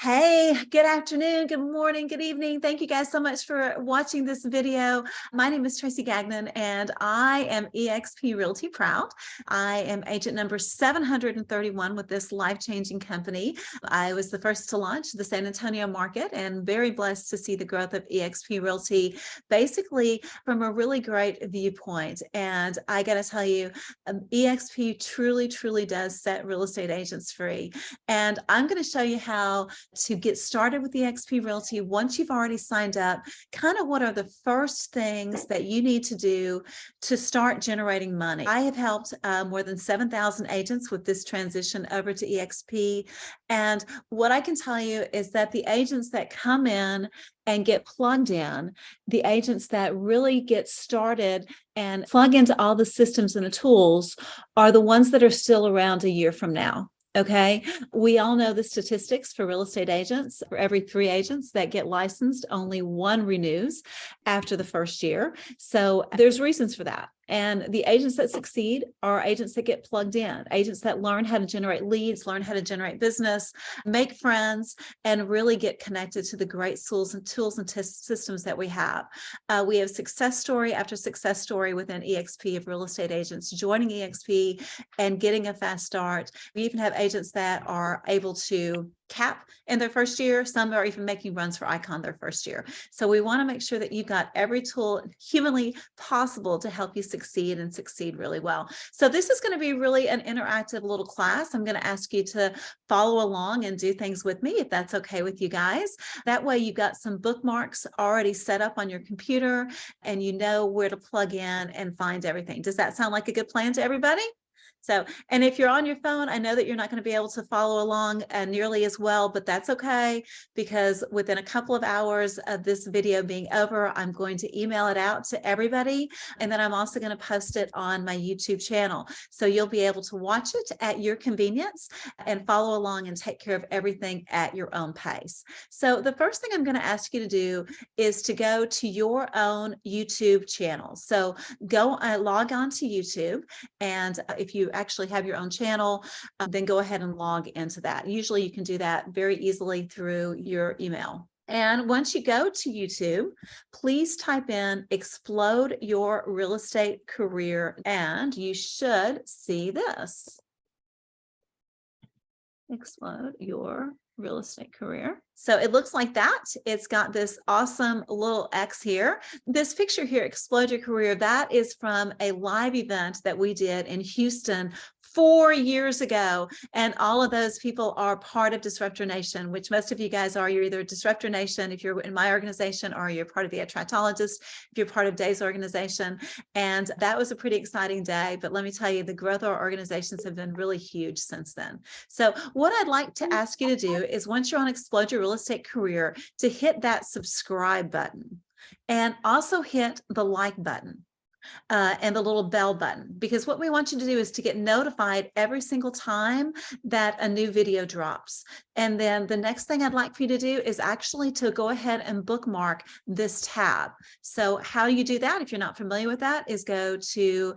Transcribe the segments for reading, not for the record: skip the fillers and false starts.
Hey, good afternoon, good morning, good evening. Thank you guys so much for watching this video. My name is Traci Gagnon, and I am eXp Realty Proud. I am agent number 731 with this life-changing company. I was the first to launch the San Antonio market and very blessed to see the growth of eXp Realty, basically from a really great viewpoint. And I got to tell you, eXp truly does set real estate agents free. And I'm going to show you how to get started with the eXp Realty once you've already signed up. Kind of what are the first things that you need to do to start generating money. I have helped more than 7,000 agents with this transition over to eXp. And what I can tell you is that the agents that come in and get plugged in, the agents that really get started and plug into all the systems and the tools are the ones that are still around a year from now. Okay, we all know the statistics for real estate agents. For every 3 agents that get licensed, only 1 renews after the first year. So there's reasons for that. And the agents that succeed are agents that get plugged in, agents that learn how to generate leads, learn how to generate business, make friends, and really get connected to the great tools and systems that we have. We have success story after success story within eXp of real estate agents joining eXp and getting a fast start. We even have agents that are able to cap in their first year. Some are even making runs for Icon their first year. So we want to make sure that you've got every tool humanly possible to help you succeed and succeed really well. So this is going to be really an interactive little class. I'm going to ask you to follow along and do things with me, if that's okay with you guys. That way you've got some bookmarks already set up on your computer and you know where to plug in and find everything. Does that sound like a good plan to everybody? So, and if you're on your phone, I know that you're not going to be able to follow along nearly as well, but that's okay, because within a couple of hours of this video being over, I'm going to email it out to everybody. And then I'm also going to post it on my YouTube channel. So you'll be able to watch it at your convenience and follow along and take care of everything at your own pace. So the first thing I'm going to ask you to do is to go to your own YouTube channel. So go log on to YouTube, and if you actually have your own channel, then go ahead and log into that. Usually you can do that very easily through your email. And once you go to YouTube, please type in "Explode Your Real Estate Career," and you should see this. Explode your real estate career. So it looks like that. It's got this awesome little X here. This picture here, Explode Your Career, that is from a live event that we did in Houston 4 years ago. And all of those people are part of Disruptor Nation, which most of you guys are. You're either Disruptor Nation if you're in my organization, or you're part of the Attractologist if you're part of Day's organization. And that was a pretty exciting day. But let me tell you, the growth of our organizations have been really huge since then. So what I'd like to ask you to do is, once you're on Explode Your Real Estate Career, to hit that subscribe button and also hit the like button. And the little bell button, because what we want you to do is to get notified every single time that a new video drops. And then the next thing I'd like for you to do is actually to go ahead and bookmark this tab. So how you do that, if you're not familiar with that, is go to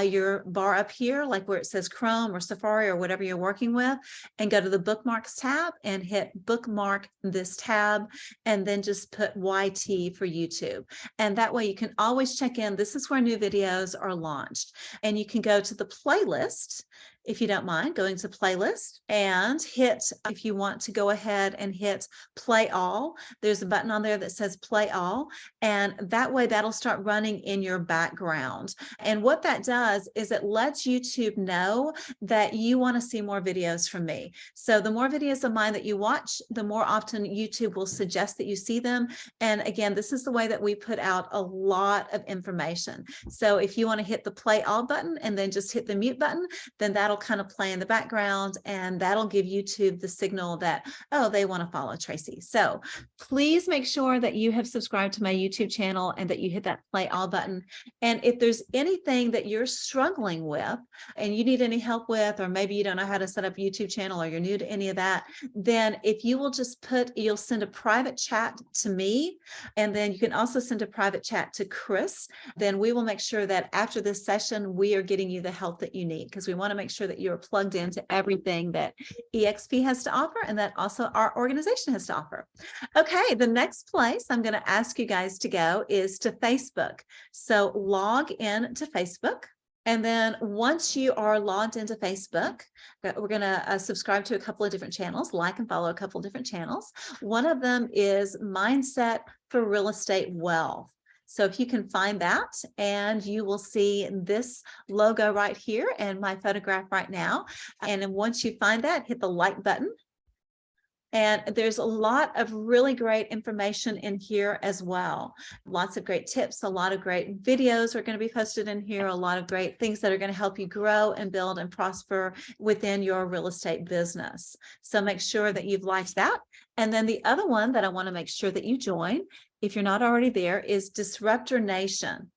your bar up here, like where it says Chrome or Safari or whatever you're working with, and go to the bookmarks tab and hit bookmark this tab, and then just put YT for YouTube. And that way you can always check in. This is where new videos are launched. And you can go to the playlist, if you don't mind going to playlist, and hit, if you want to go ahead and hit play all, there's a button on there that says play all. And that way that'll start running in your background. And what that does is it lets YouTube know that you want to see more videos from me. So the more videos of mine that you watch, the more often YouTube will suggest that you see them. And again, this is the way that we put out a lot of information. So if you want to hit the play all button and then just hit the mute button, then that'll kind of play in the background, and that'll give YouTube the signal that, oh, they want to follow Traci. So please make sure that you have subscribed to my YouTube channel and that you hit that play all button. And if there's anything that you're struggling with and you need any help with, or maybe you don't know how to set up a YouTube channel, or you're new to any of that, then if you will just you'll send a private chat to me, and then you can also send a private chat to Chris. Then we will make sure that after this session, we are getting you the help that you need, because we want to make sure sure that you're plugged into everything that eXp has to offer and that also our organization has to offer. Okay, the next place I'm going to ask you guys to go is to Facebook. So log in to Facebook. And then once you are logged into Facebook, we're going to subscribe to a couple of different channels, like and follow a couple of different channels. One of them is Mindset for Real Estate Wealth. So if you can find that, and you will see this logo right here and my photograph right now. And then once you find that, hit the like button. And there's a lot of really great information in here as well. Lots of great tips, a lot of great videos are going to be posted in here, a lot of great things that are going to help you grow and build and prosper within your real estate business. So make sure that you've liked that. And then the other one that I want to make sure that you join, if you're not already there, is Disruptor Nation.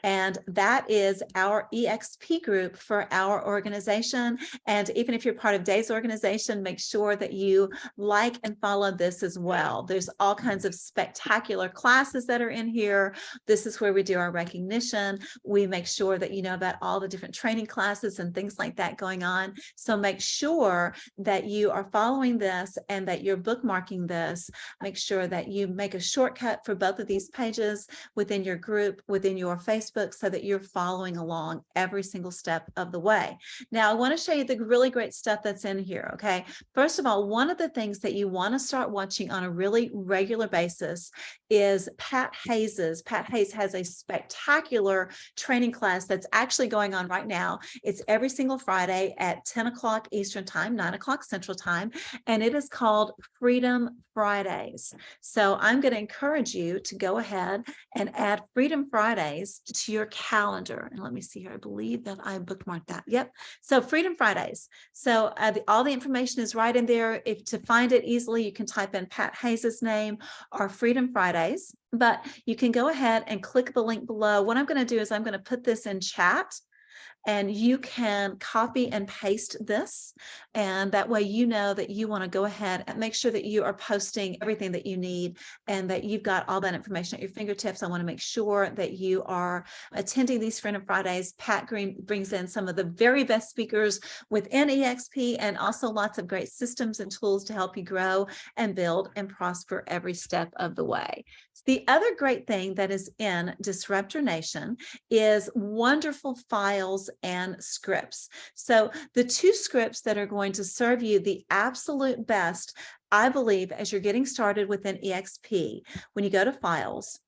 And that is our eXp group for our organization. And even if you're part of Dave's organization, make sure that you like and follow this as well. There's all kinds of spectacular classes that are in here. This is where we do our recognition. We make sure that you know about all the different training classes and things like that going on. So make sure that you are following this and that you're bookmarking this. Make sure that you make a shortcut for both of these pages within your group, within your Facebook, so that you're following along every single step of the way. Now, I want to show you the really great stuff that's in here, okay? First of all, one of the things that you want to start watching on a really regular basis is Pat Hayes's. Pat Hayes has a spectacular training class that's actually going on right now. It's every single Friday at 10 o'clock Eastern Time, 9 o'clock Central Time, and it is called Freedom Fridays. So I'm going to encourage you to go ahead and add Freedom Fridays to your calendar. And let me see here. I believe that I bookmarked that. Yep. So Freedom Fridays. So all the information is right in there. If to find it easily, you can type in Pat Hayes's name or Freedom Fridays, but you can go ahead and click the link below. What I'm going to do is I'm going to put this in chat, and you can copy and paste this. And that way, you know that you want to go ahead and make sure that you are posting everything that you need and that you've got all that information at your fingertips. I want to make sure that you are attending these Freedom Fridays. Pat Green brings in some of the very best speakers within eXp, and also lots of great systems and tools to help you grow and build and prosper every step of the way. The other great thing that is in Disruptor Nation is wonderful files and scripts. So the two scripts that are going to serve you the absolute best, I believe, as you're getting started within eXp, when you go to files,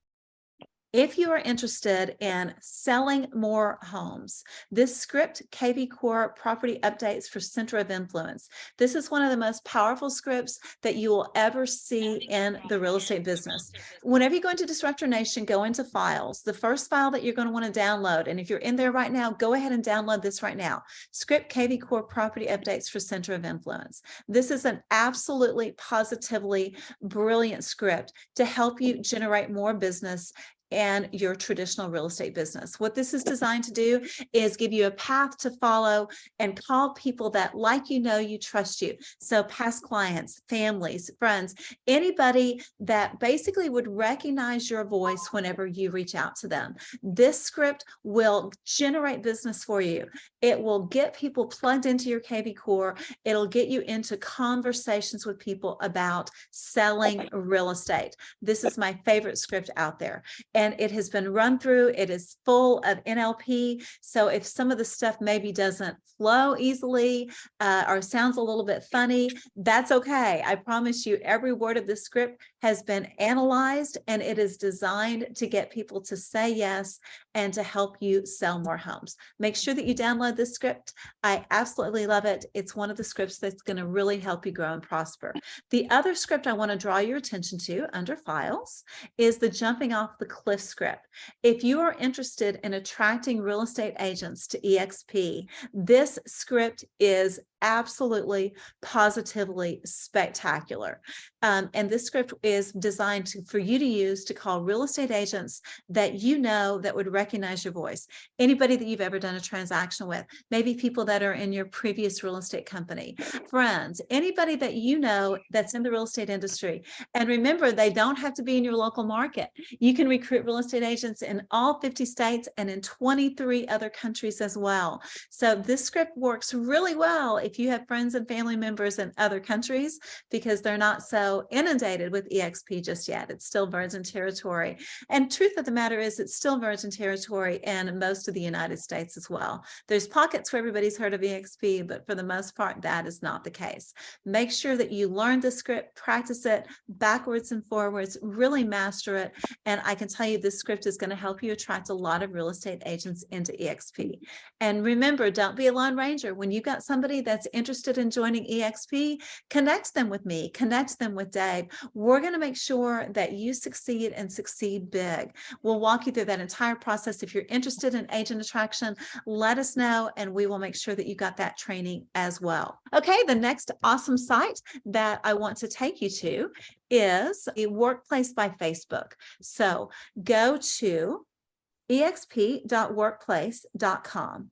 if you are interested in selling more homes, this script, KVCore Property Updates for Center of Influence, this is one of the most powerful scripts that you will ever see in the real estate business. Whenever you go into Disruptor Nation, go into files. The first file that you're going to want to download, and if you're in there right now, go ahead and download this right now. Script KVCore Property Updates for Center of Influence. This is an absolutely positively brilliant script to help you generate more business and your traditional real estate business. What this is designed to do is give you a path to follow and call people that like you, trust you. So past clients, families, friends, anybody that basically would recognize your voice whenever you reach out to them. This script will generate business for you. It will get people plugged into your KVCore. It'll get you into conversations with people about selling real estate. This is my favorite script out there. And it has been run through. It is full of NLP. So if some of the stuff maybe doesn't flow easily or sounds a little bit funny, that's okay. I promise you, every word of the script has been analyzed, and it is designed to get people to say yes and to help you sell more homes. Make sure that you download this script. I absolutely love it. It's one of the scripts that's going to really help you grow and prosper. The other script I want to draw your attention to under files is the Jumping Off the Cliff script. If you are interested in attracting real estate agents to eXp, this script is absolutely, positively spectacular. And this script is designed for you to use to call real estate agents that you know that would recognize your voice. Anybody that you've ever done a transaction with, maybe people that are in your previous real estate company, friends, anybody that you know that's in the real estate industry. And remember, they don't have to be in your local market. You can recruit real estate agents in all 50 states and in 23 other countries as well. So this script works really well if you have friends and family members in other countries, because they're not so inundated with eXp just yet. It's still virgin territory. And truth of the matter is, it's still virgin territory in most of the United States as well. There's pockets where everybody's heard of eXp, but for the most part, that is not the case. Make sure that you learn the script, practice it backwards and forwards, really master it. And I can tell you this script is going to help you attract a lot of real estate agents into eXp. And remember, don't be a lone ranger. When you've got somebody that's interested in joining eXp, connect them with me, connect them with Dave. We're going to make sure that you succeed and succeed big. We'll walk you through that entire process. If you're interested in agent attraction, let us know, and we will make sure that you got that training as well. Okay, the next awesome site that I want to take you to is a Workplace by Facebook. So go to exp.workplace.com.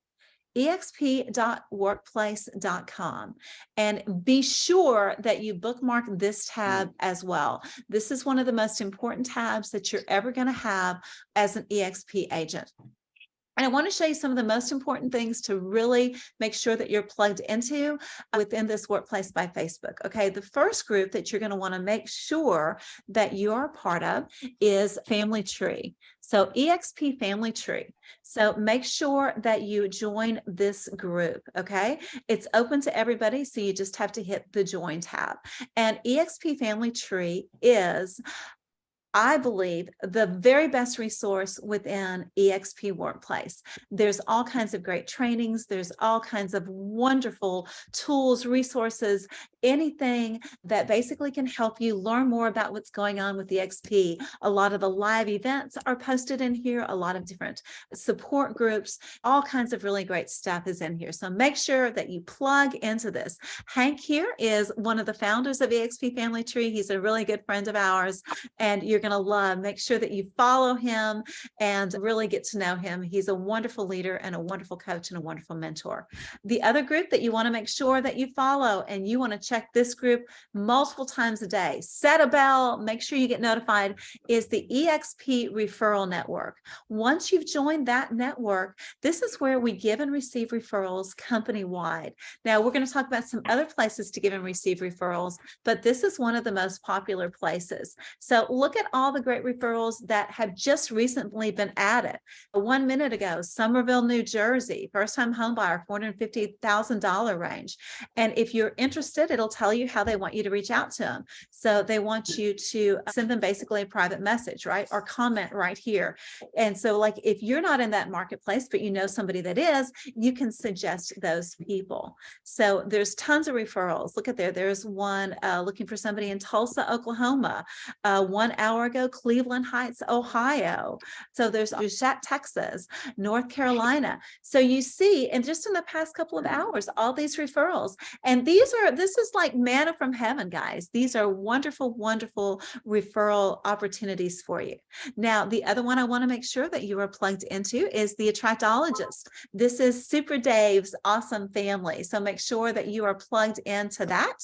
exp.workplace.com, and be sure that you bookmark this tab as well. This is one of the most important tabs that you're ever going to have as an eXp agent. And I want to show you some of the most important things to really make sure that you're plugged into within this Workplace by Facebook. Okay, the first group that you're going to want to make sure that you're a part of is Family Tree. So eXp Family Tree. So make sure that you join this group, okay? It's open to everybody, so you just have to hit the Join tab. And eXp Family Tree is, I believe, the very best resource within eXp Workplace. There's all kinds of great trainings. There's all kinds of wonderful tools, resources, anything that basically can help you learn more about what's going on with eXp. A lot of the live events are posted in here, a lot of different support groups, all kinds of really great stuff is in here. So make sure that you plug into this. Hank here is one of the founders of eXp Family Tree. He's a really good friend of ours, and you're going to love. Make sure that you follow him and really get to know him. He's a wonderful leader and a wonderful coach and a wonderful mentor. The other group that you want to make sure that you follow, and you want to check this group multiple times a day, set a bell, make sure you get notified, is the eXp Referral Network. Once you've joined that network, this is where we give and receive referrals company-wide. Now, we're going to talk about some other places to give and receive referrals, but this is one of the most popular places. So look at all the great referrals that have just recently been added. 1 minute ago, Somerville, New Jersey, first-time homebuyer, $450,000 range. And if you're interested, it'll tell you how they want you to reach out to them. So they want you to send them basically a private message, right? Or comment right here. And so like if you're not in that marketplace, but you know somebody that is, you can suggest those people. So there's tons of referrals. Look at there. There's one looking for somebody in Tulsa, Oklahoma. 1 hour ago, Cleveland Heights, Ohio. So there's Texas, North Carolina. So you see, and just in the past couple of hours, all these referrals. And this is like manna from heaven, guys. These are wonderful, wonderful referral opportunities for you. Now, the other one I want to make sure that you are plugged into is the Attractologist. This is Super Dave's awesome family. So make sure that you are plugged into that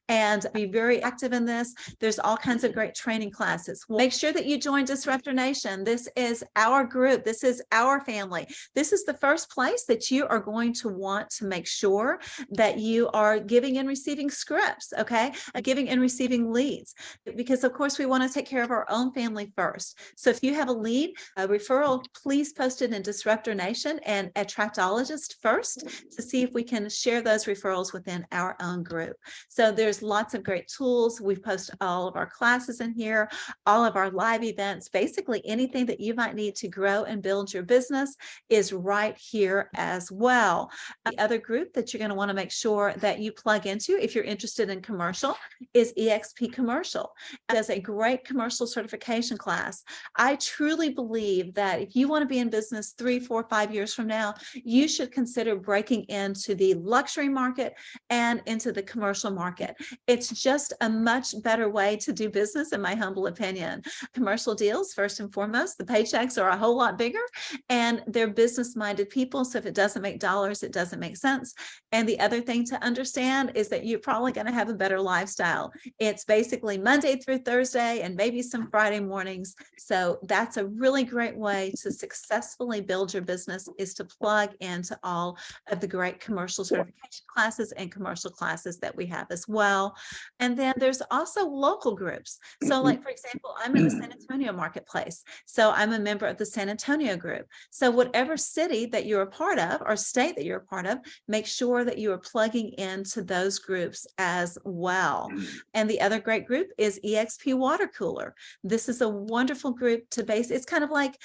and be very active in this. There's all kinds of great training classes. Make sure that you join Disruptor Nation. This is our group. This is our family. This is the first place that you are going to want to make sure that you are giving and receiving scripts, okay? Giving and receiving leads, because of course we want to take care of our own family first. So if you have a lead, a referral, please post it in Disruptor Nation and Attractologist first to see if we can share those referrals within our own group. So there's lots of great tools. We've posted all of our classes in here. all of our live events, basically anything that you might need to grow and build your business is right here as well. The other group that you're going to want to make sure that you plug into if you're interested in commercial is eXp Commercial. It does a great commercial certification class. I truly believe that if you want to be in business 3, 4, 5 years from now, you should consider breaking into the luxury market and into the commercial market. It's just a much better way to do business, in my humble opinion. Commercial deals, first and foremost, the paychecks are a whole lot bigger and they're business-minded people. So if it doesn't make dollars, it doesn't make sense. And the other thing to understand is that you're probably going to have a better lifestyle. It's basically Monday through Thursday and maybe some Friday mornings. So that's a really great way to successfully build your business, is to plug into all of the great commercial certification classes and commercial classes that we have as well. And then there's also local groups. So like, for example, I'm in the San Antonio marketplace. So I'm a member of the San Antonio group. So whatever city that you're a part of or state that you're a part of, make sure that you are plugging into those groups as well. And the other great group is eXp Water Cooler. This is a wonderful group to base. It's kind of like,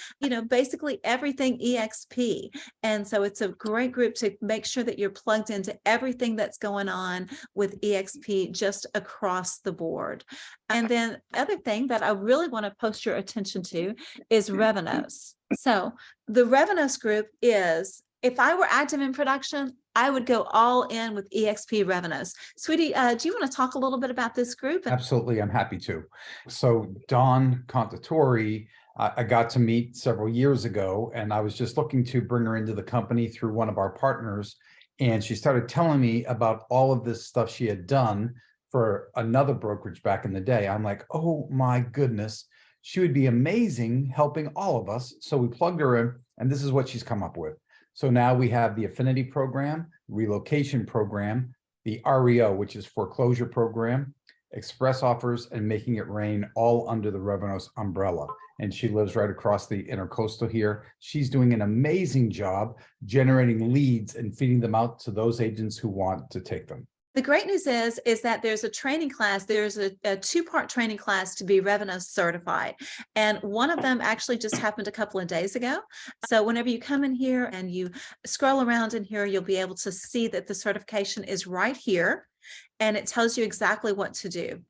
basically everything eXp. And so it's a great group to make sure that you're plugged into everything that's going on with eXp just across the board. And then the other thing that I really want to post your attention to is Revenos. So the Revenos group is, if I were active in production, I would go all in with eXp Revenos. Sweetie, do you want to talk a little bit about this group? Absolutely, I'm happy to. So Dawn Contatori, I got to meet several years ago, and I was just looking to bring her into the company through one of our partners. And she started telling me about all of this stuff she had done for another brokerage back in the day. I'm like, oh my goodness, she would be amazing helping all of us. So we plugged her in, and this is what she's come up with. So now we have the affinity program, relocation program, the REO, which is foreclosure program, express offers, and making it rain, all under the Revenos umbrella. And she lives right across the intercoastal here. She's doing an amazing job generating leads and feeding them out to those agents who want to take them. The great news is that there's a training class. There's a 2-part training class to be Revenos certified. And one of them actually just happened a couple of days ago. So whenever you come in here and you scroll around in here, you'll be able to see that the certification is right here. And it tells you exactly what to do.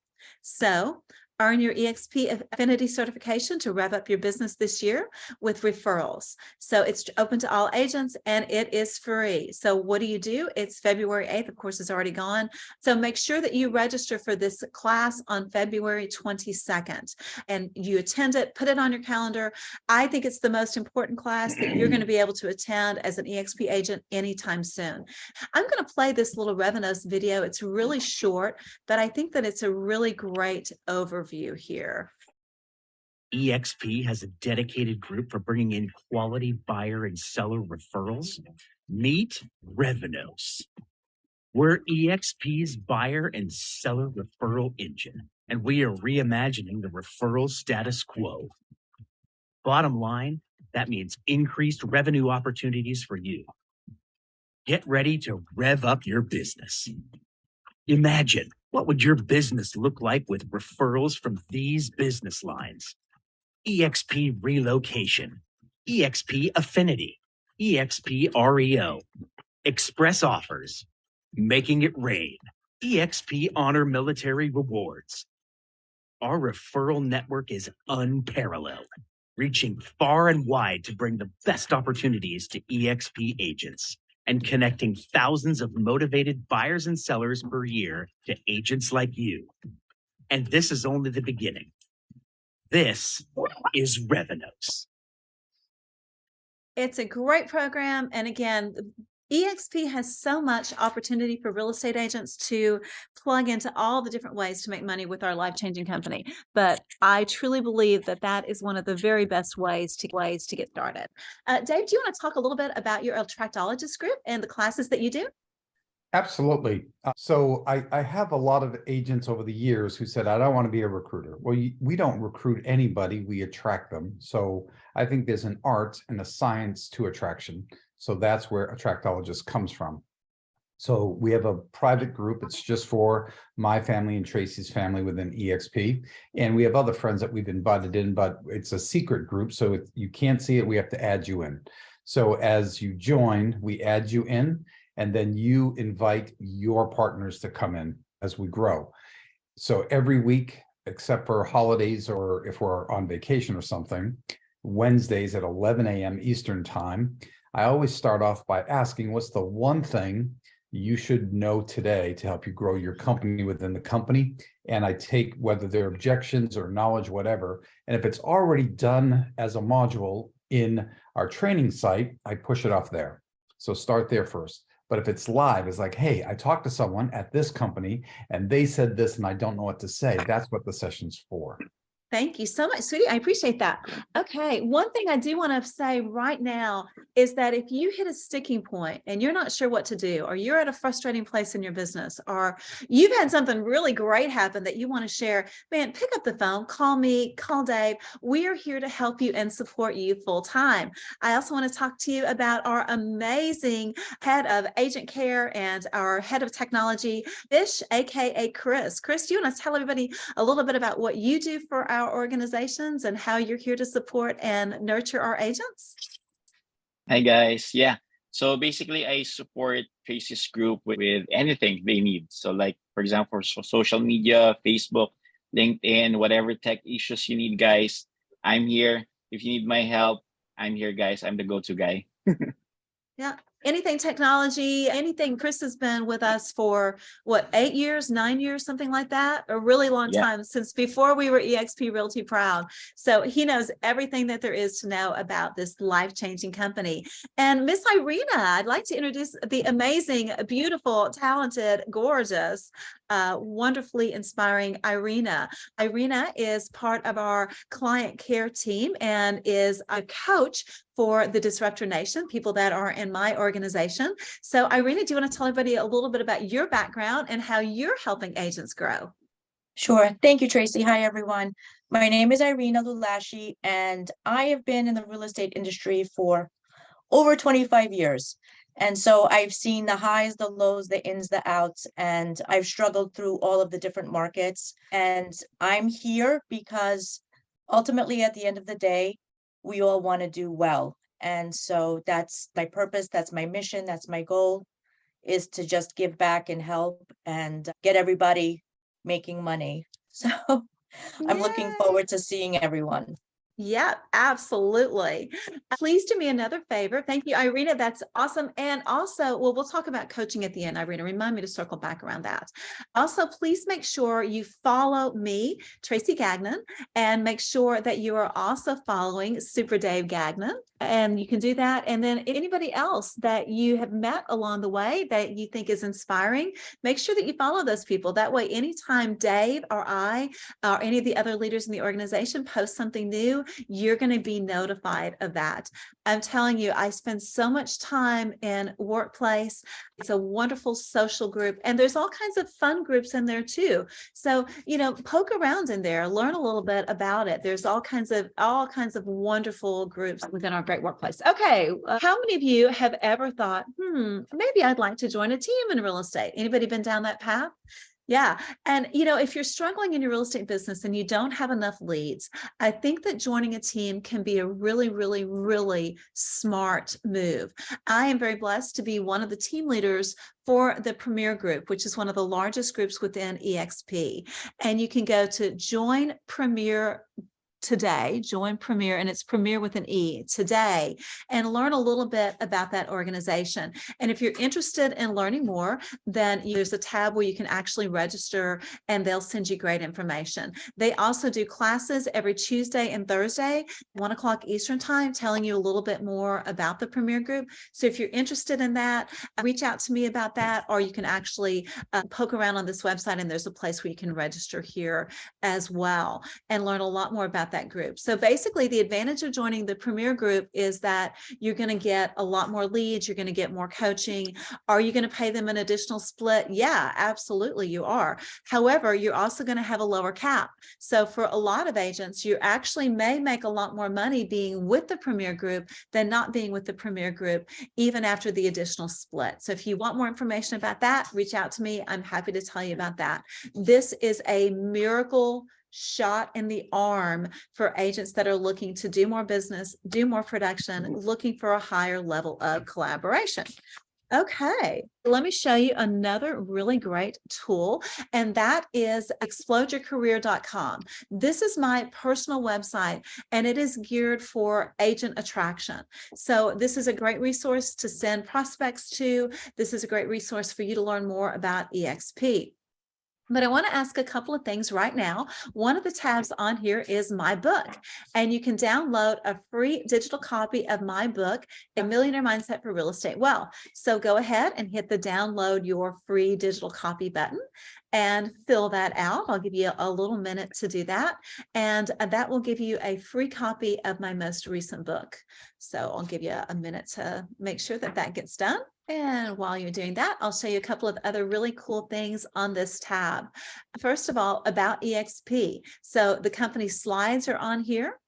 So earn your eXp Affinity certification to rev up your business this year with referrals. So it's open to all agents and it is free. So what do? It's February 8th. Of course, it's already gone. So make sure that you register for this class on February 22nd and you attend it, put it on your calendar. I think it's the most important class that you're going to be able to attend as an eXp agent anytime soon. I'm going to play this little Revenos video. It's really short, but I think that it's a really great overview here. eXp has a dedicated group for bringing in quality buyer and seller referrals. Meet Revenos. We're eXp's buyer and seller referral engine, and we are reimagining the referral status quo. Bottom line, that means increased revenue opportunities for you. Get ready to rev up your business. Imagine, what would your business look like with referrals from these business lines? eXp Relocation, eXp Affinity, eXp REO, Express Offers, Making It Rain, eXp Honor Military Rewards. Our referral network is unparalleled, reaching far and wide to bring the best opportunities to eXp agents, and connecting thousands of motivated buyers and sellers per year to agents like you. And this is only the beginning. This is Revenos. It's a great program. And again, eXp has so much opportunity for real estate agents to plug into all the different ways to make money with our life-changing company. But I truly believe that that is one of the very best ways to get started. Dave, do you want to talk a little bit about your Attractologist group and the classes that you do? Absolutely. So I have a lot of agents over the years who said, I don't want to be a recruiter. Well, we don't recruit anybody, we attract them. So I think there's an art and a science to attraction. So that's where Attractologist comes from. So we have a private group. It's just for my family and Tracy's family within eXp. And we have other friends that we've invited in, but it's a secret group. So if you can't see it, we have to add you in. So as you join, we add you in, and then you invite your partners to come in as we grow. So every week, except for holidays or if we're on vacation or something, Wednesdays at 11 a.m. Eastern time, I always start off by asking, what's the one thing you should know today to help you grow your company within the company? And I take whether they're objections or knowledge, whatever. And if it's already done as a module in our training site, I push it off there. So start there first. But if it's live, it's like, hey, I talked to someone at this company and they said this and I don't know what to say. That's what the session's for. Thank you so much, sweetie. I appreciate that. Okay. One thing I do want to say right now is that if you hit a sticking point and you're not sure what to do, or you're at a frustrating place in your business, or you've had something really great happen that you want to share, man, pick up the phone, call me, call Dave. We are here to help you and support you full time. I also want to talk to you about our amazing head of agent care and our head of technology, Bish, aka Chris. Chris, do you want to tell everybody a little bit about what you do for our organizations and how you're here to support and nurture our agents? Hi guys. Yeah. So basically I support Tracy's group with anything they need. So like, for example, social media, Facebook, LinkedIn, whatever tech issues you need, guys, I'm here. If you need my help, I'm here, guys. I'm the go-to guy. Yeah. Anything technology, anything. Chris has been with us for what, 8 years, 9 years, something like that. A really long time, since before we were eXp Realty Proud. So he knows everything that there is to know about this life-changing company. And Miss Irina, I'd like to introduce the amazing, beautiful, talented, gorgeous, wonderfully inspiring Irina. Irina is part of our client care team and is a coach for the Disruptor Nation, people that are in my organization. So Irina, do you want to tell everybody a little bit about your background and how you're helping agents grow? Sure. Thank you, Tracy. Hi, everyone. My name is Irina Lulashi, and I have been in the real estate industry for over 25 years. And so I've seen the highs, the lows, the ins, the outs, and I've struggled through all of the different markets. And I'm here because ultimately, at the end of the day, we all want to do well. And so that's my purpose. That's my mission. That's my goal, is to just give back and help and get everybody making money. So I'm looking forward to seeing everyone. Yeah, absolutely. Please do me another favor. Thank you, Irina. That's awesome. And also, well, we'll talk about coaching at the end, Irina. Remind me to circle back around that. Also, please make sure you follow me, Traci Gagnon, and make sure that you are also following Super Dave Gagnon. And you can do that. And then anybody else that you have met along the way that you think is inspiring, make sure that you follow those people. That way, anytime Dave or I or any of the other leaders in the organization post something new, you're going to be notified of that. I'm telling you, I spend so much time in workplace. It's a wonderful social group, and there's all kinds of fun groups in there too. So, poke around in there, learn a little bit about it. There's all kinds of wonderful groups within our great workplace. Okay, how many of you have ever thought, maybe I'd like to join a team in real estate? Anybody been down that path? Yeah. And, if you're struggling in your real estate business and you don't have enough leads, I think that joining a team can be a really, really, really smart move. I am very blessed to be one of the team leaders for the Premier Group, which is one of the largest groups within eXp. And you can go to Join Premier today, join Premier, and it's Premier with an E, today, and learn a little bit about that organization. And if you're interested in learning more, then there's a tab where you can actually register and they'll send you great information. They also do classes every Tuesday and Thursday, 1 o'clock Eastern time, telling you a little bit more about the Premier Group. So if you're interested in that, reach out to me about that, or you can actually poke around on this website and there's a place where you can register here as well and learn a lot more about that group. So basically, the advantage of joining the Premier group is that you're going to get a lot more leads. You're going to get more coaching. Are you going to pay them an additional split? Yeah, absolutely, you are. However, you're also going to have a lower cap. So for a lot of agents, you actually may make a lot more money being with the Premier group than not being with the Premier group, even after the additional split. So if you want more information about that, reach out to me. I'm happy to tell you about that. This is a miracle shot in the arm for agents that are looking to do more business, do more production, looking for a higher level of collaboration. Okay, let me show you another really great tool, and that is explodeyourcareer.com. This is my personal website, and it is geared for agent attraction. So this is a great resource to send prospects to. This is a great resource for you to learn more about eXp. But I want to ask a couple of things right now. One of the tabs on here is my book, and you can download a free digital copy of my book, A Millionaire Mindset for Real Estate Wealth. So go ahead and hit the download your free digital copy button and fill that out. I'll give you a little minute to do that. And that will give you a free copy of my most recent book. So I'll give you a minute to make sure that that gets done. And while you're doing that, I'll show you a couple of other really cool things on this tab. First of all, about eXp. So the company slides are on here.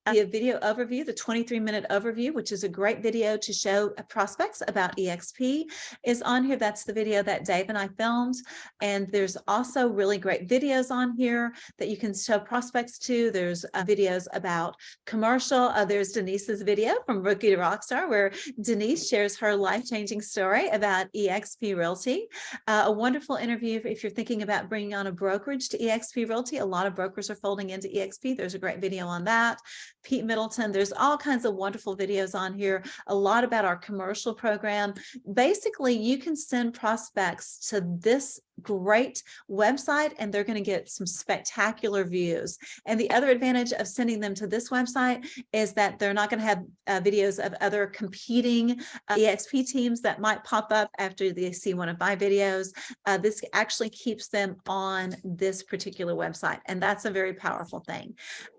The video overview, the 23-minute overview, which is a great video to show prospects about eXp, is on here. That's the video that Dave and I filmed. And there's also really great videos on here that you can show prospects to. There's videos about commercial. There's Denise's video from Rookie to Rockstar, where Denise shares her life-changing story about eXp Realty. A wonderful interview if you're thinking about bringing on a brokerage to eXp Realty. A lot of brokers are folding into eXp. There's a great video on that. Pete Middleton, there's all kinds of wonderful videos on here, a lot about our commercial program. Basically, you can send prospects to this great website and they're going to get some spectacular views. And the other advantage of sending them to this website is that they're not going to have videos of other competing eXp teams that might pop up after they see one of my videos. This actually keeps them on this particular website, and that's a very powerful thing.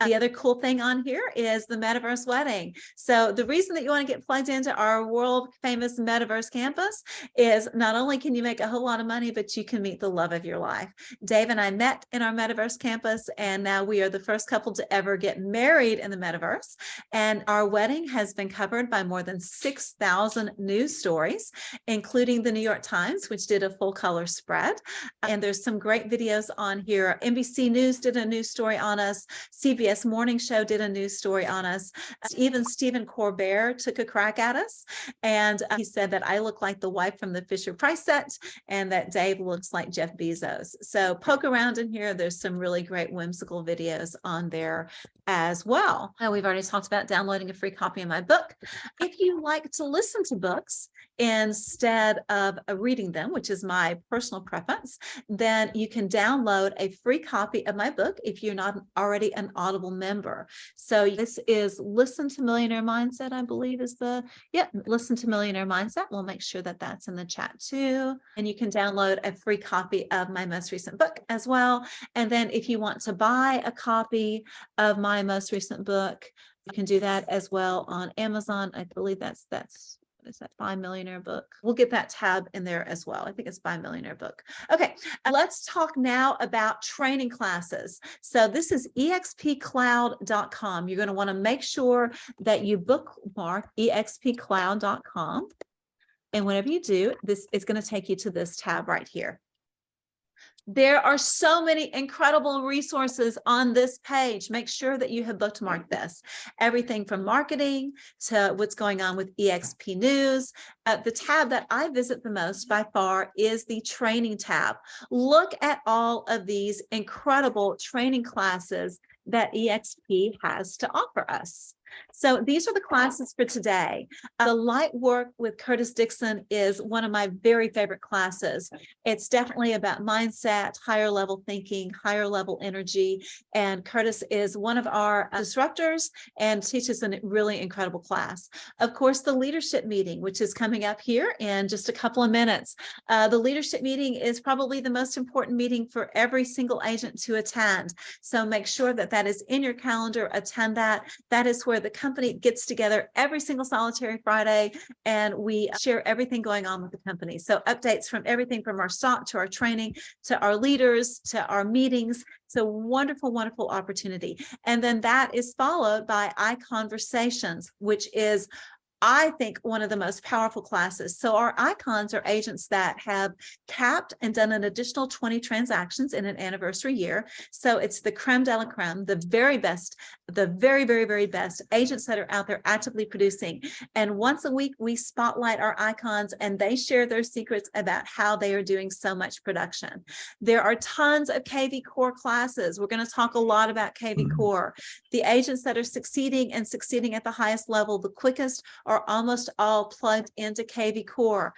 The other cool thing on here is the Metaverse Wedding. So the reason that you want to get plugged into our world famous Metaverse campus is not only can you make a whole lot of money, but you can meet the love of your life. Dave and I met in our Metaverse campus, and now we are the first couple to ever get married in the Metaverse. And our wedding has been covered by more than 6,000 news stories, including the New York Times, which did a full color spread. And there's some great videos on here. NBC News did a news story on us. CBS Morning Show did a news story on us. Even Stephen Colbert took a crack at us. And he said that I look like the wife from the Fisher-Price set and that Dave looks like Jeff Bezos. So poke around in here. There's some really great whimsical videos on there as well. Now, we've already talked about downloading a free copy of my book. If you like to listen to books instead of reading them, which is my personal preference, then you can download a free copy of my book if you're not already an Audible member. So this is Listen to Millionaire Mindset, I believe is Listen to Millionaire Mindset. We'll make sure that that's in the chat too. And you can download a free copy of my most recent book as well. And then if you want to buy a copy of my most recent book, you can do that as well on Amazon. I believe that's what is that, Buy Millionaire Book? We'll get that tab in there as well. I think it's Buy Millionaire Book. Okay, let's talk now about training classes. So this is expcloud.com. You're going to want to make sure that you bookmark expcloud.com. And whenever you do, this is going to take you to this tab right here. There are so many incredible resources on this page. Make sure that you have bookmarked this. Everything from marketing to what's going on with eXp News. The tab that I visit the most by far is the training tab. Look at all of these incredible training classes that eXp has to offer us. So these are the classes for today. The light work with Curtis Dixon is one of my very favorite classes. It's definitely about mindset, higher level thinking, higher level energy. And Curtis is one of our disruptors and teaches a really incredible class. Of course, the leadership meeting, which is coming up here in just a couple of minutes. The leadership meeting is probably the most important meeting for every single agent to attend. So make sure that that is in your calendar, attend that. That is where the company gets together every single solitary Friday, and we share everything going on with the company. So updates from everything from our stock to our training, to our leaders, to our meetings. It's a wonderful, wonderful opportunity. And then that is followed by iConversations, which is, I think, one of the most powerful classes. So our icons are agents that have capped and done an additional 20 transactions in an anniversary year. So it's the creme de la creme, the very best, the very, very, very best agents that are out there actively producing. And once a week, we spotlight our icons and they share their secrets about how they are doing so much production. There are tons of KVCore classes. We're going to talk a lot about KVCore. The agents that are succeeding and succeeding at the highest level the quickest are almost all plugged into KVCore.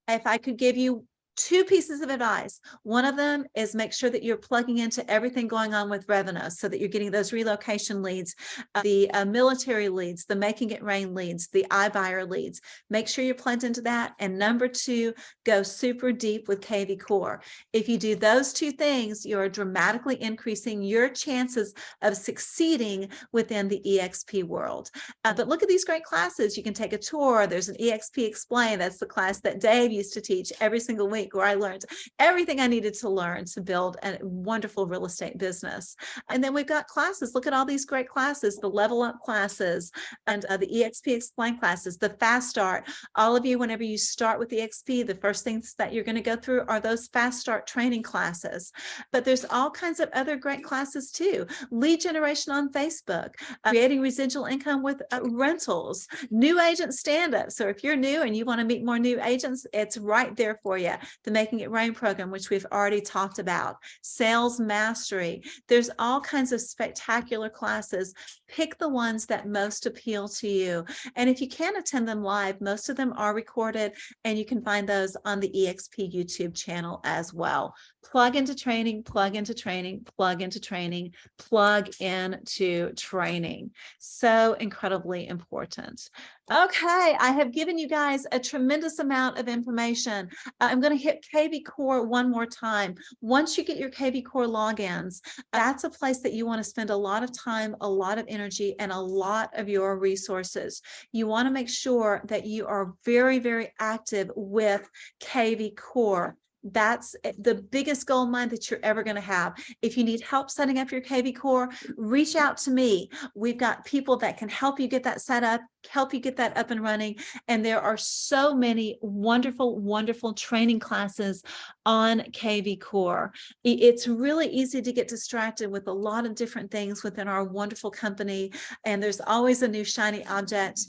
If I could give you two pieces of advice, one of them is make sure that you're plugging into everything going on with Revenos so that you're getting those relocation leads, the military leads, the making it rain leads, the iBuyer leads. Make sure you're plugged into that. And number two, go super deep with KVCore. If you do those two things, you're dramatically increasing your chances of succeeding within the eXp world. But look at these great classes. You can take a tour. There's an eXp Explain. That's the class that Dave used to teach every single week, where I learned everything I needed to learn to build a wonderful real estate business. And then we've got classes. Look at all these great classes, the Level Up classes and the eXp Explain classes, the Fast Start. All of you, whenever you start with eXp, the first things that you're going to go through are those Fast Start training classes. But there's all kinds of other great classes too. Lead generation on Facebook, creating residual income with rentals, new agent stand-up. So if you're new and you want to meet more new agents, it's right there for you. The Making It Rain program, which we've already talked about, sales mastery. There's all kinds of spectacular classes. Pick the ones that most appeal to you. And if you can't attend them live, most of them are recorded, and you can find those on the eXp YouTube channel as well. Plug into training, plug into training, plug into training, plug into training. So incredibly important. Okay, I have given you guys a tremendous amount of information. I'm going to hit KVCore one more time. Once you get your KVCore logins, that's a place that you want to spend a lot of time, a lot of energy, and a lot of your resources. You want to make sure that you are very, very active with KVCore. That's the biggest gold mine that you're ever going to have. If you need help setting up your KVCore, reach out to me. We've got people that can help you get that set up, help you get that up and running. And there are so many wonderful, wonderful training classes on KVCore. It's really easy to get distracted with a lot of different things within our wonderful company. And there's always a new shiny object.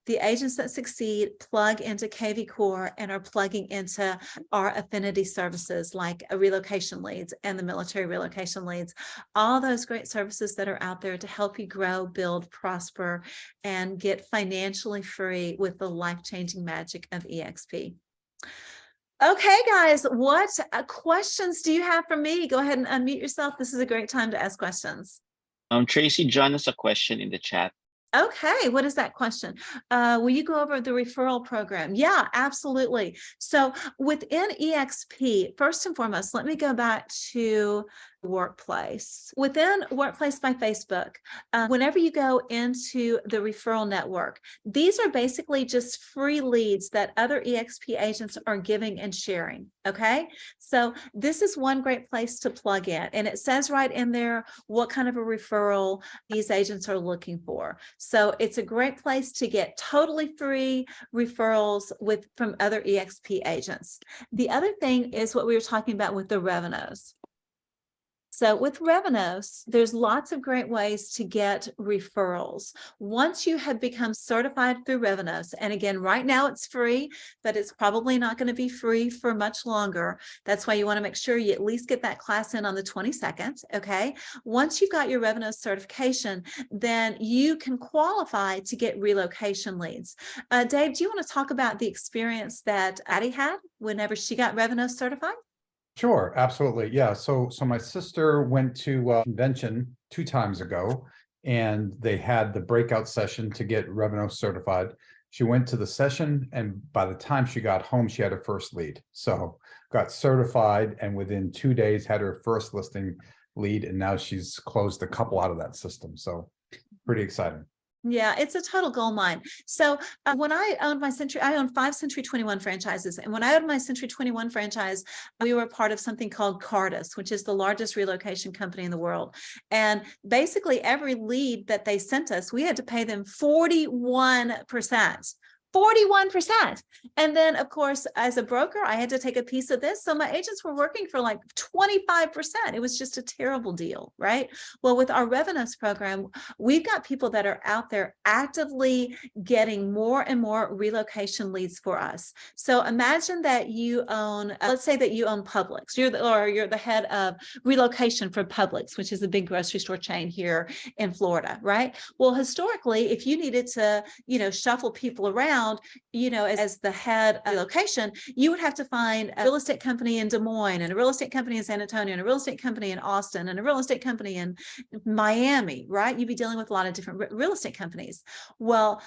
The agents that succeed plug into KVCore and are plugging into our affinity services like relocation leads and the military relocation leads, all those great services that are out there to help you grow, build, prosper, and get financially free with the life-changing magic of eXp. Okay, guys, what questions do you have for me? Go ahead and unmute yourself. This is a great time to ask questions. Tracy, John has a question in the chat. Okay, what is that question? Will you go over the referral program? Yeah, absolutely. So within eXp, first and foremost, let me go back to Workplace. Within Workplace by Facebook, whenever you go into the referral network, these are basically just free leads that other eXp agents are giving and sharing. Okay, so this is one great place to plug in, and it says right in there what kind of a referral these agents are looking for. So it's a great place to get totally free referrals from other eXp agents. The other thing is what we were talking about with the Revenos. So with Revenos, there's lots of great ways to get referrals. Once you have become certified through Revenos, and again, right now it's free, but it's probably not going to be free for much longer. That's why you want to make sure you at least get that class in on the 22nd. Okay. Once you've got your Revenos certification, then you can qualify to get relocation leads. Dave, do you want to talk about the experience that Addie had whenever she got Revenos certified? Sure, absolutely. Yeah. So my sister went to a convention 2 times ago, and they had the breakout session to get Revenos certified. She went to the session, and by the time she got home, she had her first lead. So got certified, and within 2 days had her first listing lead, and now she's closed a couple out of that system. So pretty exciting. Yeah, it's a total gold mine. So when I owned my Century, I owned 5 Century 21 franchises. And when I owned my Century 21 franchise, we were part of something called Cardus, which is the largest relocation company in the world. And basically every lead that they sent us, we had to pay them 41%. 41%. And then, of course, as a broker, I had to take a piece of this. So my agents were working for like 25%. It was just a terrible deal, right? Well, with our Revenos program, we've got people that are out there actively getting more and more relocation leads for us. So imagine that you own, let's say that you own Publix, you're the head of relocation for Publix, which is a big grocery store chain here in Florida, right? Well, historically, if you needed to, shuffle people around, as the head of location, you would have to find a real estate company in Des Moines, and a real estate company in San Antonio, and a real estate company in Austin, and a real estate company in Miami, right? You'd be dealing with a lot of different real estate companies. Well,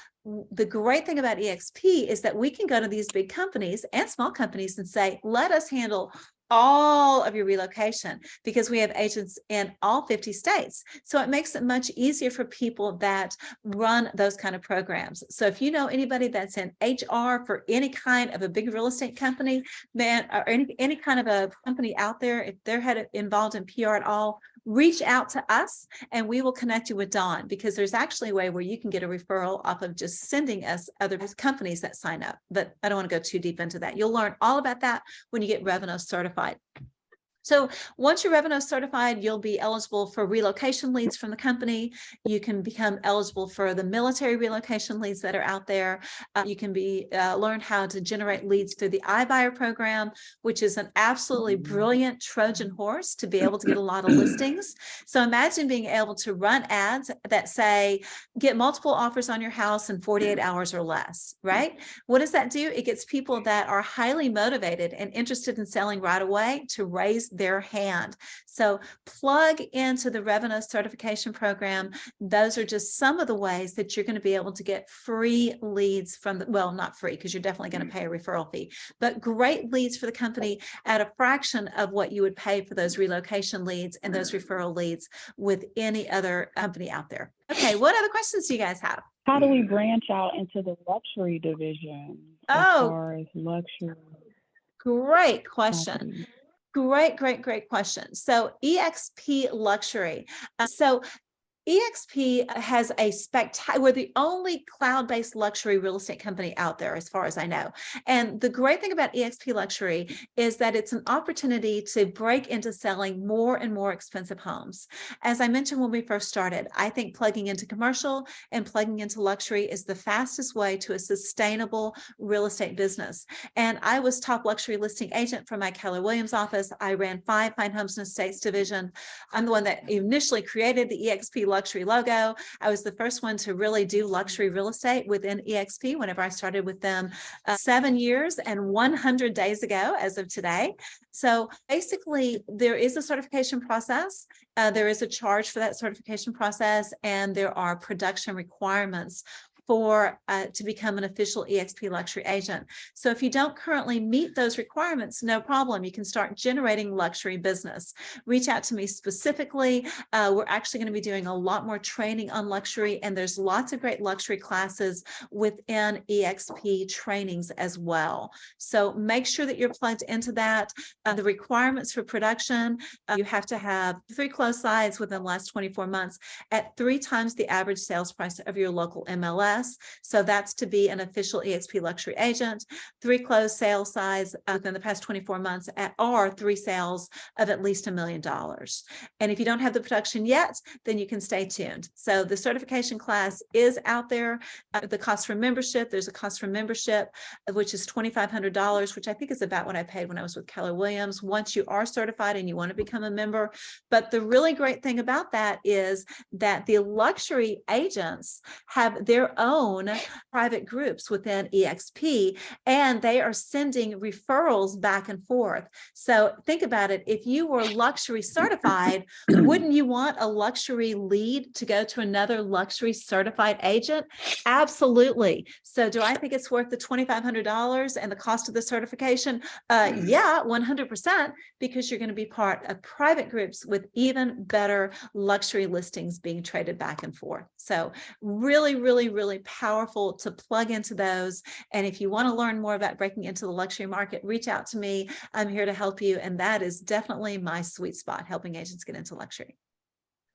the great thing about eXp is that we can go to these big companies and small companies and say, let us handle all of your relocation, because we have agents in all 50 states. So it makes it much easier for people that run those kind of programs. So if you know anybody that's in HR for any kind of a big real estate company, man, or any kind of a company out there, if they're involved in PR at all, reach out to us and we will connect you with Dawn, because there's actually a way where you can get a referral off of just sending us other companies that sign up. But I don't want to go too deep into that. You'll learn all about that when you get Revenos certified. So once you're Revenos certified, you'll be eligible for relocation leads from the company. You can become eligible for the military relocation leads that are out there. You can learn how to generate leads through the iBuyer program, which is an absolutely brilliant Trojan horse to be able to get a lot of listings. So imagine being able to run ads that say, get multiple offers on your house in 48 hours or less, right? What does that do? It gets people that are highly motivated and interested in selling right away to raise their hand. So plug into the Revenos certification program. Those are just some of the ways that you're going to be able to get free leads from well, not free, because you're definitely going to pay a referral fee, but great leads for the company at a fraction of what you would pay for those relocation leads and those referral leads with any other company out there. Okay, what other questions do you guys have? How do we branch out into the luxury division as far as luxury? Great question. Great question. So eXp Luxury. eXp has we're the only cloud-based luxury real estate company out there, as far as I know. And the great thing about eXp Luxury is that it's an opportunity to break into selling more and more expensive homes. As I mentioned when we first started, I think plugging into commercial and plugging into luxury is the fastest way to a sustainable real estate business. And I was top luxury listing agent for my Keller Williams office. I ran 5 Fine Homes and Estates division. I'm the one that initially created the eXp Luxury logo. I was the first one to really do luxury real estate within eXp whenever I started with them 7 years and 100 days ago as of today. So basically, there is a certification process. There is a charge for that certification process, and there are production requirements to become an official eXp Luxury agent. So if you don't currently meet those requirements, no problem. You can start generating luxury business. Reach out to me specifically. We're actually going to be doing a lot more training on luxury, and there's lots of great luxury classes within eXp trainings as well. So make sure that you're plugged into that. The requirements for production, you have to have 3 closed sides within the last 24 months at 3 times the average sales price of your local MLS. less. So that's to be an official eXp luxury agent. 3 closed sales size within the past 24 months or 3 sales of at least $1 million. And if you don't have the production yet, then you can stay tuned. So the certification class is out there. The cost for membership, there's a cost for membership, which is $2,500, which I think is about what I paid when I was with Keller Williams, once you are certified and you want to become a member. But the really great thing about that is that the luxury agents have their own private groups within eXp, and they are sending referrals back and forth. So think about it. If you were luxury certified, wouldn't you want a luxury lead to go to another luxury certified agent? Absolutely. So do I think it's worth the $2,500 and the cost of the certification? Yeah, 100%, because you're going to be part of private groups with even better luxury listings being traded back and forth. So really, really, really powerful to plug into those. And if you want to learn more about breaking into the luxury market, reach out to me. I'm here to help you. And that is definitely my sweet spot, helping agents get into luxury.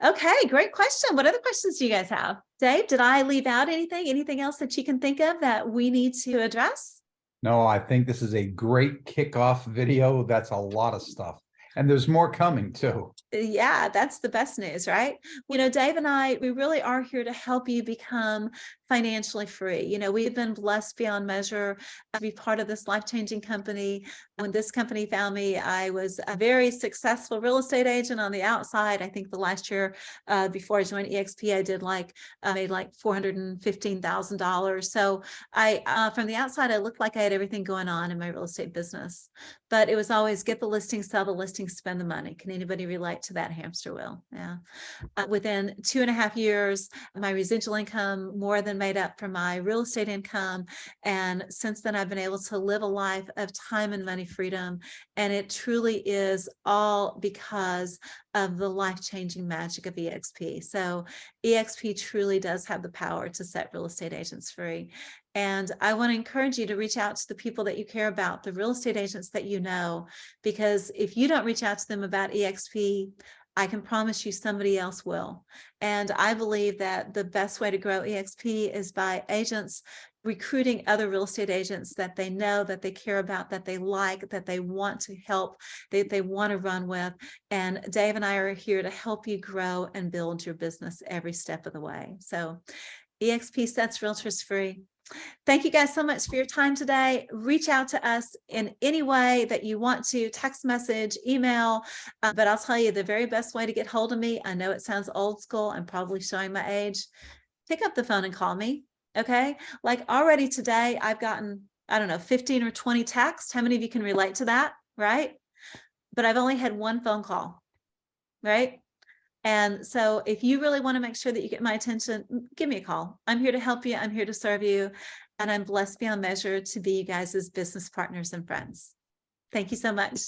Okay, great question. What other questions do you guys have? Dave, did I leave out anything? Anything else that you can think of that we need to address? No, I think this is a great kickoff video. That's a lot of stuff. And there's more coming too. Yeah, that's the best news, right? You know, Dave and I, we really are here to help you become financially free. You know, we've been blessed beyond measure to be part of this life-changing company. When this company found me, I was a very successful real estate agent on the outside. I think the last year before I joined eXp, I made like $415,000. So from the outside, I looked like I had everything going on in my real estate business. But it was always get the listing, sell the listing, spend the money. Can anybody relate to that hamster wheel? Yeah. Within 2.5 years, my residual income more than made up for my real estate income. And since then, I've been able to live a life of time and money freedom. And it truly is all because of the life-changing magic of eXp. So eXp truly does have the power to set real estate agents free. And I want to encourage you to reach out to the people that you care about, the real estate agents that you know, because if you don't reach out to them about eXp, I can promise you somebody else will. And I believe that the best way to grow eXp is by agents recruiting other real estate agents that they know, that they care about, that they like, that they want to help, they want to run with. And Dave and I are here to help you grow and build your business every step of the way. So eXp sets realtors free. Thank you guys so much for your time today. Reach out to us in any way that you want to, text message, email, but I'll tell you the very best way to get hold of me. I know it sounds old school. I'm probably showing my age. Pick up the phone and call me. Okay. Like already today, I've gotten, I don't know, 15 or 20 texts. How many of you can relate to that? Right. But I've only had one phone call. Right. And so if you really want to make sure that you get my attention, give me a call. I'm here to help you. I'm here to serve you. And I'm blessed beyond measure to be you guys' business partners and friends. Thank you so much.